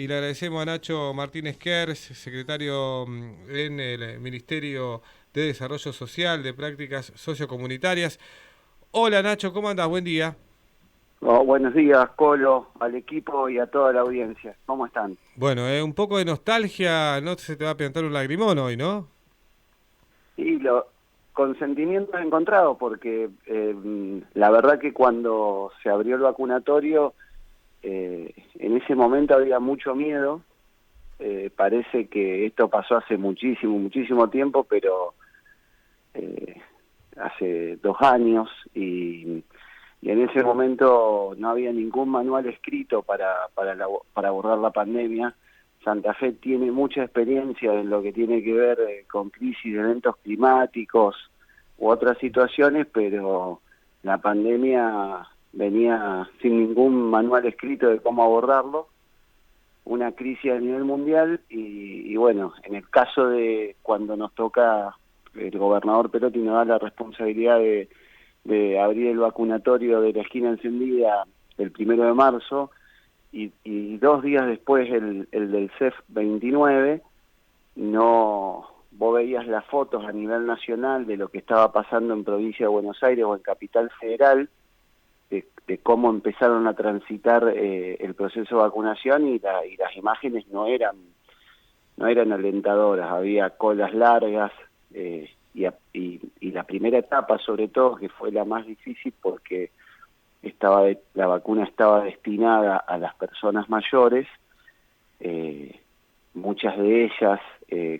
y le agradecemos a Nacho Martínez Kers, secretario en el Ministerio de Desarrollo Social, de Prácticas Sociocomunitarias. Hola Nacho, ¿cómo andás? Buen día. Oh, buenos días, Colo, al equipo y a toda la audiencia. ¿Cómo están? Bueno, un poco de nostalgia, no se te va a pintar un lagrimón hoy, ¿no? Y con sentimientos encontrados, porque la verdad que cuando se abrió el vacunatorio, en ese momento había mucho miedo. Parece que esto pasó hace muchísimo tiempo, pero hace 2 años y en ese momento no había ningún manual escrito para abordar la pandemia. Santa Fe tiene mucha experiencia en lo que tiene que ver con crisis de eventos climáticos u otras situaciones, pero la pandemia venía sin ningún manual escrito de cómo abordarlo, una crisis a nivel mundial y bueno, en el caso de cuando nos toca, el gobernador Perotti nos da la responsabilidad de abrir el vacunatorio de la esquina encendida el 1 de marzo y 2 días después el del CEF 29, no, vos veías las fotos a nivel nacional de lo que estaba pasando en provincia de Buenos Aires o en Capital Federal, de cómo empezaron a transitar el proceso de vacunación y las imágenes no eran alentadoras, había colas largas y la primera etapa sobre todo, que fue la más difícil porque la vacuna estaba destinada a las personas mayores, muchas de ellas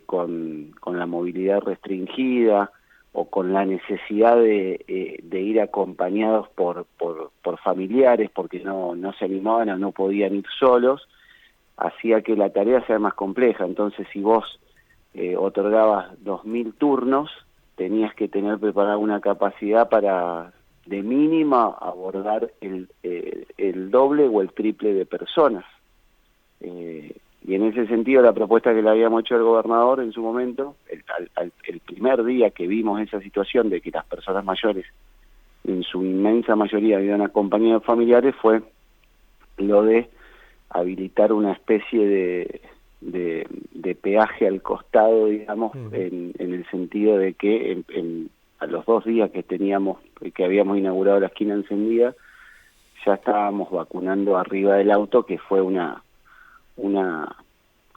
con la movilidad restringida o con la necesidad de ir acompañados por familiares porque no se animaban o no podían ir solos, hacía que la tarea sea más compleja. Entonces, si vos otorgabas 2.000 turnos, tenías que tener preparada una capacidad para, de mínima, abordar el doble o el triple de personas. Y en ese sentido, la propuesta que le habíamos hecho al gobernador en su momento, el primer día que vimos esa situación de que las personas mayores, en su inmensa mayoría, vivían acompañados de familiares, fue lo de habilitar una especie de peaje al costado, digamos, en el sentido de que a los 2 días que habíamos inaugurado la esquina encendida, ya estábamos vacunando arriba del auto, que fue una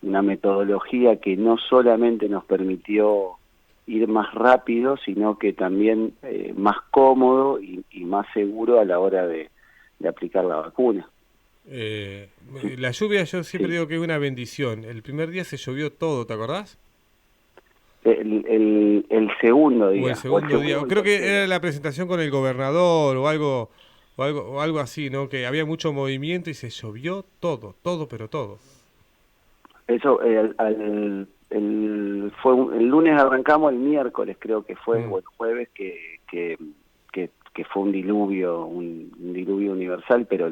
metodología que no solamente nos permitió ir más rápido, sino que también más cómodo y más seguro a la hora de aplicar la vacuna. La lluvia yo siempre Sí. digo que es una bendición. El primer día se llovió todo, ¿te acordás? El segundo O el día, o el segundo día. segundo o el Creo que era tercero. la presentación con el gobernador o algo así, ¿no? Que había mucho movimiento y se llovió todo, todo, pero todo. Eso, el lunes arrancamos, el miércoles creo que fue, Mm. o el jueves, que fue un diluvio universal, pero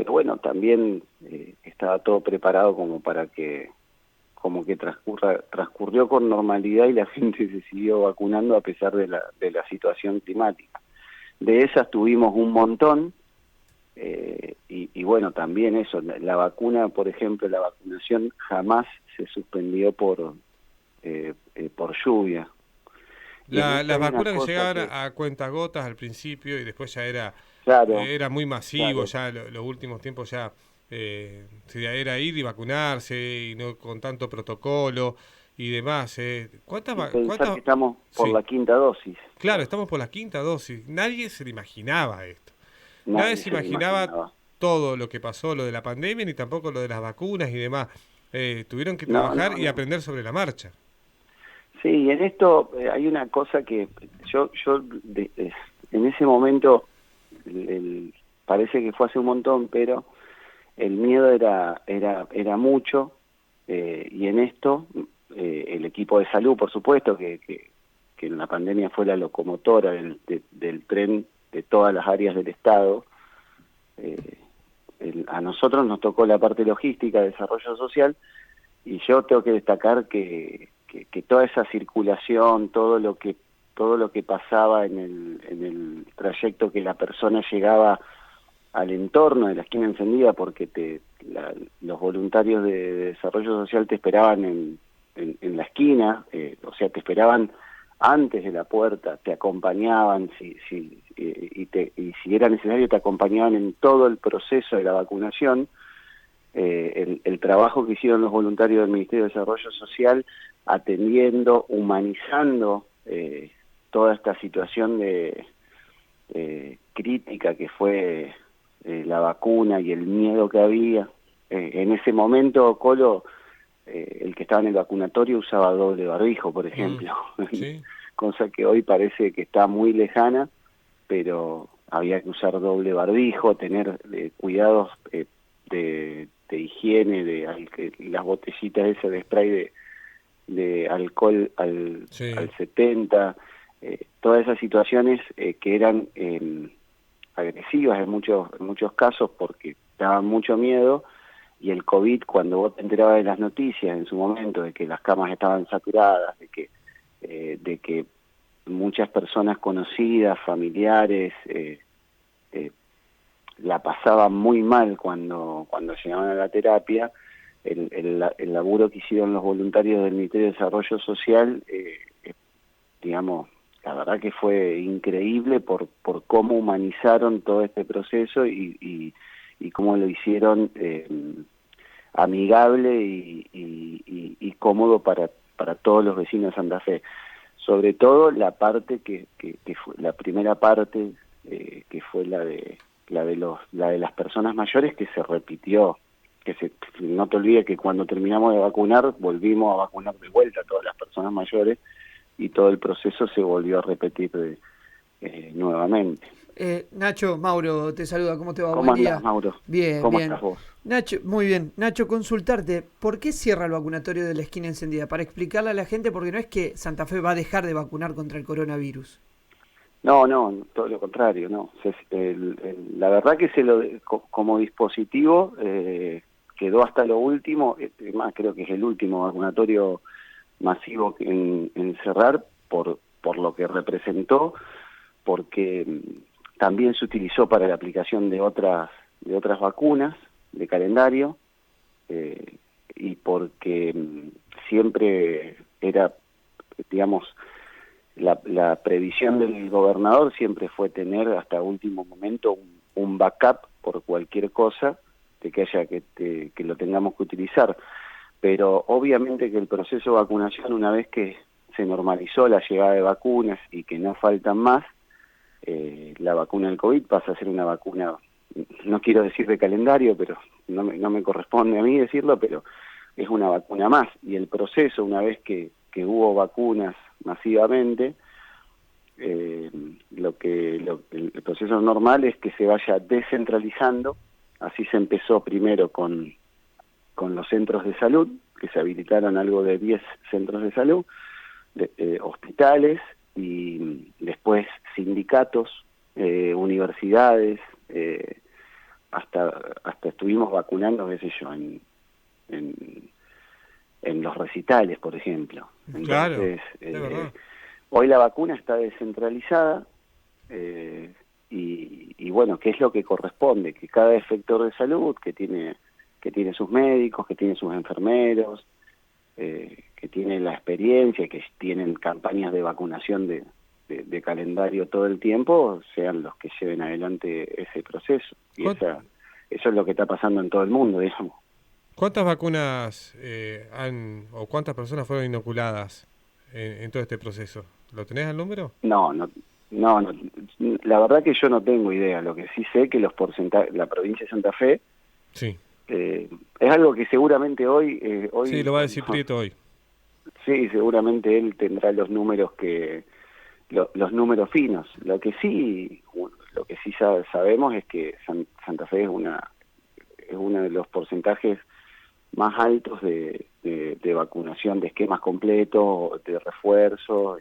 bueno, también estaba todo preparado como que transcurrió con normalidad y la gente se siguió vacunando a pesar de la situación climática. De esas tuvimos un montón. Y bueno, también eso, la vacuna, por ejemplo, la vacunación jamás se suspendió por lluvia. Y en esto Las hay una vacunas que cosa llegaban que, a cuentagotas al principio y después ya claro, era muy masivo, claro, ya los últimos tiempos ya era ir y vacunarse y no con tanto protocolo y demás. ¿Cuántas, y pensar que cuántas? estamos por Sí, la quinta dosis, claro, estamos por la quinta dosis. Nadie se le imaginaba esto. Nadie nadie se se lo imaginaba imaginaba. todo lo que pasó, lo de la pandemia, ni tampoco lo de las vacunas y demás. Tuvieron que No, trabajar no, y no. aprender sobre la marcha. Sí, y en esto hay una cosa que en ese momento, parece que fue hace un montón, pero el miedo era mucho, y en esto el equipo de salud, por supuesto, que en la pandemia fue la locomotora del tren de todas las áreas del Estado. eh, a nosotros nos tocó la parte logística, desarrollo social, y yo tengo que destacar que toda esa circulación, todo lo que pasaba en el trayecto que la persona llegaba al entorno de la esquina encendida, porque los voluntarios de desarrollo social te esperaban en la esquina, o sea, te esperaban antes de la puerta, te acompañaban, y si era necesario te acompañaban en todo el proceso de la vacunación. El trabajo que hicieron los voluntarios del Ministerio de Desarrollo Social, atendiendo, humanizando toda esta situación de crítica que fue la vacuna y el miedo que había. En ese momento, Colo, el que estaba en el vacunatorio usaba doble barbijo, por ejemplo, Sí. cosa que hoy parece que está muy lejana, pero había que usar doble barbijo, tener cuidados de higiene, las botellitas esas de spray de alcohol al 70, todas esas situaciones que eran agresivas en muchos casos porque daban mucho miedo. Y el COVID, cuando vos te enterabas de las noticias en su momento, de que las camas estaban saturadas, de que muchas personas conocidas, familiares, la pasaban muy mal cuando llegaban a la terapia, el laburo que hicieron los voluntarios del Ministerio de Desarrollo Social, digamos, la verdad que fue increíble por cómo humanizaron todo este proceso y cómo lo hicieron amigable y cómodo para todos los vecinos de Santa Fe. Sobre todo la parte que fue la primera parte, que fue la de las personas mayores, que se repitió. No te olvides que cuando terminamos de vacunar, volvimos a vacunar de vuelta a todas las personas mayores y todo el proceso se volvió a repetir nuevamente. Nacho, Mauro te saluda, ¿cómo te va? ¿Cómo Buen andás, día. Mauro? Bien, ¿Cómo bien. estás vos? Nacho, muy bien. Nacho, consultarte, ¿por qué cierra el vacunatorio de la esquina encendida? Para explicarle a la gente, porque no es que Santa Fe va a dejar de vacunar contra el coronavirus. No, todo lo contrario, no. La verdad que como dispositivo quedó hasta lo último, más creo que es el último vacunatorio masivo en cerrar por lo que representó, porque también se utilizó para la aplicación de otras vacunas de calendario, y porque siempre era, digamos, la previsión del gobernador siempre fue tener hasta último momento un backup por cualquier cosa de que haya que lo tengamos que utilizar. Pero obviamente que el proceso de vacunación, una vez que se normalizó la llegada de vacunas y que no faltan más, la vacuna del COVID pasa a ser una vacuna, no quiero decir de calendario, pero no me corresponde a mí decirlo, pero es una vacuna más. Y el proceso, una vez que hubo vacunas masivamente, el proceso normal es que se vaya descentralizando. Así se empezó primero con los centros de salud, que se habilitaron algo de 10 centros de salud, hospitales y después sindicatos, universidades, hasta estuvimos vacunando, qué sé yo, en los recitales, por ejemplo. Entonces, claro, hoy la vacuna está descentralizada, y bueno, ¿qué es lo que corresponde? Que cada efector de salud que tiene sus médicos, que tiene sus enfermeros, que tiene la experiencia, que tienen campañas de vacunación de calendario todo el tiempo, sean los que lleven adelante ese proceso. Y eso es lo que está pasando en todo el mundo, digamos. ¿Cuántas vacunas o cuántas personas fueron inoculadas en todo este proceso? ¿Lo tenés al número? No, la verdad que yo no tengo idea. Lo que sí sé que los porcentajes, la provincia de Santa Fe, sí, es algo que seguramente hoy sí, lo va a decir Prieto hoy. Sí, seguramente él tendrá los números los números finos. Lo que sí sabemos es que Santa Fe es uno de los porcentajes más altos de vacunación, de esquemas completos, de refuerzo,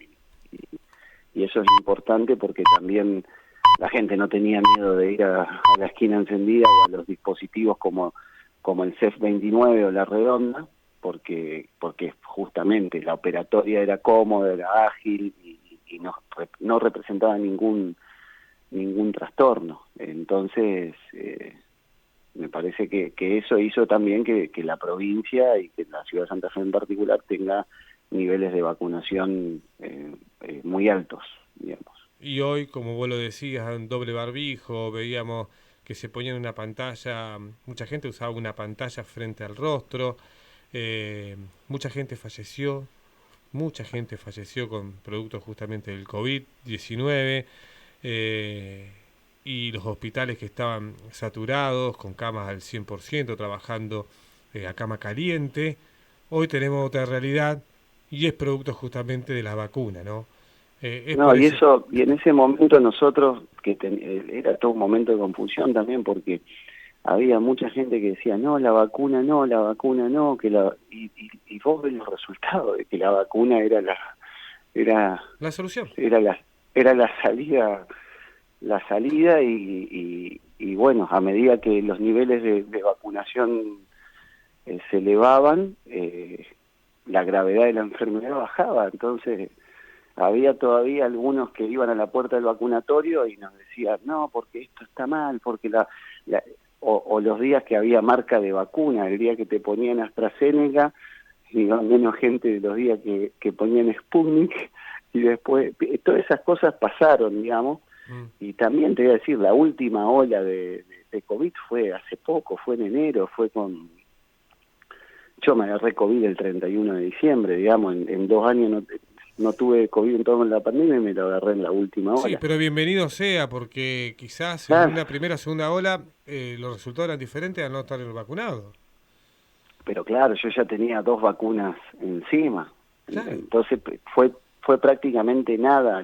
y eso es importante porque también la gente no tenía miedo de ir a la esquina encendida o a los dispositivos como el CEF 29 o la redonda, porque justamente la operatoria era cómoda, era ágil y no representaba ningún ningún trastorno. Entonces, me parece que eso hizo también que la provincia y que la ciudad de Santa Fe en particular tenga niveles de vacunación muy altos, digamos. Y hoy, como vos lo decías, en doble barbijo, veíamos que se ponía en una pantalla, mucha gente usaba una pantalla frente al rostro, mucha gente falleció con productos justamente del COVID-19, y los hospitales que estaban saturados, con camas al 100%, trabajando a cama caliente. Hoy tenemos otra realidad y es producto justamente de la vacuna, ¿no? Es No, por y eso. eso, y en ese momento nosotros, era todo un momento de confusión también, porque había mucha gente que decía, no, la vacuna no, y vos ves los resultados de que la vacuna era, La solución. era la, era la salida y bueno, a medida que los niveles de vacunación se elevaban, la gravedad de la enfermedad bajaba. Entonces había todavía algunos que iban a la puerta del vacunatorio y nos decían, no, porque esto está mal, porque o los días que había marca de vacuna, el día que te ponían AstraZeneca, iba menos gente de los días que ponían Sputnik, y después todas esas cosas pasaron, digamos. Y también te voy a decir, la última ola de COVID fue hace poco, fue en enero, yo me agarré COVID el 31 de diciembre, digamos, en 2 años no tuve COVID en toda la pandemia y me lo agarré en la última Sí, ola. pero bienvenido sea, porque quizás en Claro, una primera o segunda ola los resultados eran diferentes al no estar vacunado. pero claro, yo ya tenía 2 vacunas encima, Claro. entonces fue prácticamente nada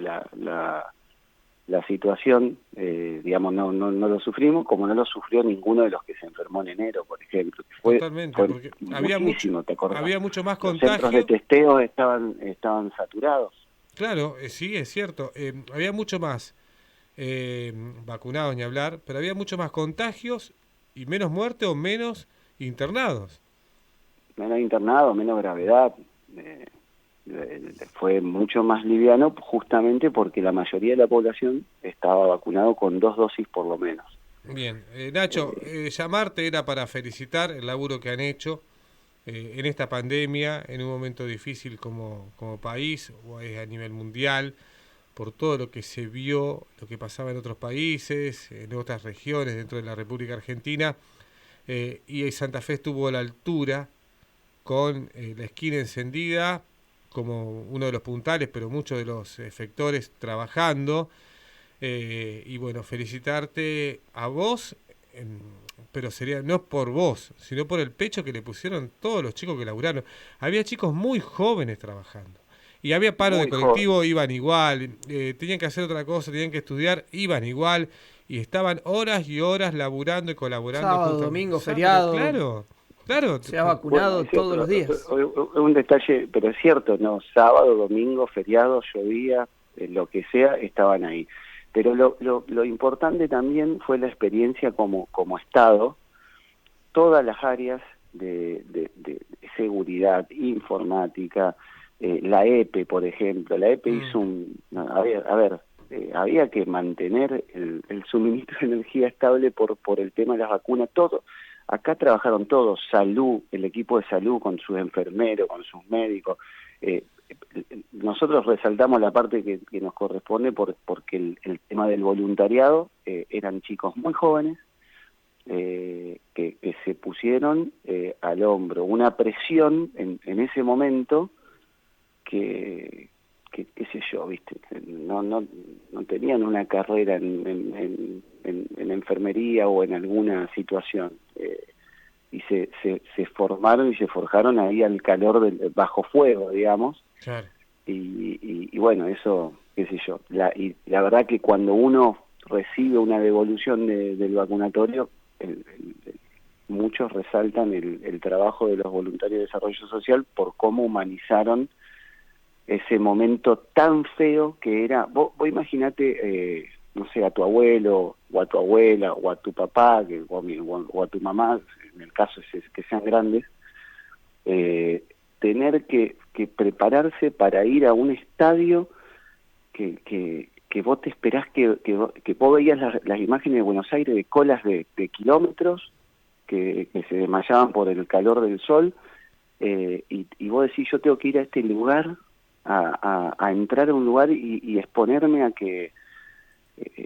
la situación, digamos, no lo sufrimos, como no lo sufrió ninguno de los que se enfermó en enero, por ejemplo, que Totalmente, fue porque muchísimo, ¿te acordás? había mucho más Los centros de contagio. testeo estaban saturados. Claro, sí, es cierto. Había mucho más vacunados, ni hablar, pero había mucho más contagios y menos muertes o menos internados. Menos internado, menos gravedad, fue mucho más liviano justamente porque la mayoría de la población estaba vacunado con 2 dosis por lo menos. Bien, Nacho, llamarte era para felicitar el laburo que han hecho en esta pandemia, en un momento difícil como país o a nivel mundial, por todo lo que se vio, lo que pasaba en otros países, en otras regiones dentro de la República Argentina, y Santa Fe estuvo a la altura con la esquina encendida como uno de los puntales, pero muchos de los efectores trabajando. Y bueno, felicitarte a vos, pero sería no por vos, sino por el pecho que le pusieron todos los chicos que laburaron. Había chicos muy jóvenes trabajando. Y había paro de Muy joven. colectivo, iban igual, tenían que hacer otra cosa, tenían que estudiar, iban igual, y estaban horas y horas laburando y colaborando Sábado, justamente. domingo, Pero feriado, claro, claro, se ha Bueno, vacunado todos los días. un detalle, pero es cierto, no, sábado, domingo, feriado, llovía, lo que sea, estaban ahí. Pero lo importante también fue la experiencia como Estado, todas las áreas de seguridad, informática, la EPE, por ejemplo. La EPE mm, hizo no, a ver, había que mantener el suministro de energía estable por el tema de las vacunas, todo. Acá trabajaron todos, salud, el equipo de salud con sus enfermeros, con sus médicos. Eh, Nosotros resaltamos la parte que nos corresponde porque el tema del voluntariado, eran chicos muy jóvenes, que se pusieron al hombro una presión en ese momento que qué sé yo, viste, no tenían una carrera en enfermería o en alguna situación, y se formaron y se forjaron ahí al calor bajo fuego, digamos. claro. Y bueno, eso, qué sé yo, y la verdad que cuando uno recibe una devolución del vacunatorio, muchos resaltan el trabajo de los voluntarios de desarrollo social por cómo humanizaron ese momento tan feo que era. Vos imaginate, no sé, a tu abuelo o a tu abuela o a tu papá o a tu mamá, en el caso es que sean grandes, tener que prepararse para ir a un estadio que que vos te esperás que vos veías las imágenes de Buenos Aires de colas de kilómetros que se desmayaban por el calor del sol, y vos decís, yo tengo que ir a este lugar, a entrar a un lugar y exponerme a que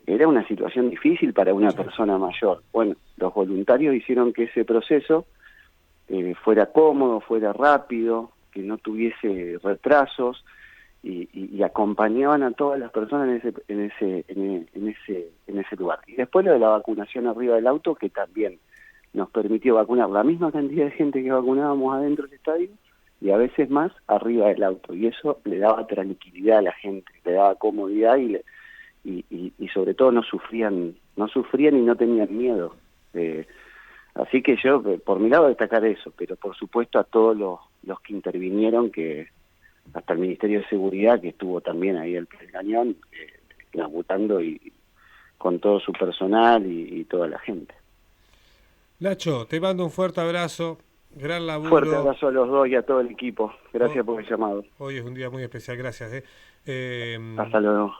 era una situación difícil para una persona mayor. Bueno, los voluntarios hicieron que ese proceso fuera cómodo, fuera rápido, que no tuviese retrasos, y acompañaban a todas las personas en ese lugar. Y después lo de la vacunación arriba del auto, que también nos permitió vacunar la misma cantidad de gente que vacunábamos adentro del estadio, y a veces más arriba del auto, y eso le daba tranquilidad a la gente, le daba comodidad, y sobre todo no sufrían y no tenían miedo. Así que yo, por mi lado, destacar eso, pero por supuesto a todos los que intervinieron, que hasta el Ministerio de Seguridad, que estuvo también ahí al pie del cañón, labutando, y con todo su personal y toda la gente. Nacho, te mando un fuerte abrazo, gran laburo. Fuerte abrazo a los dos y a todo el equipo. Gracias por el llamado. Hoy es un día muy especial, gracias. Hasta luego.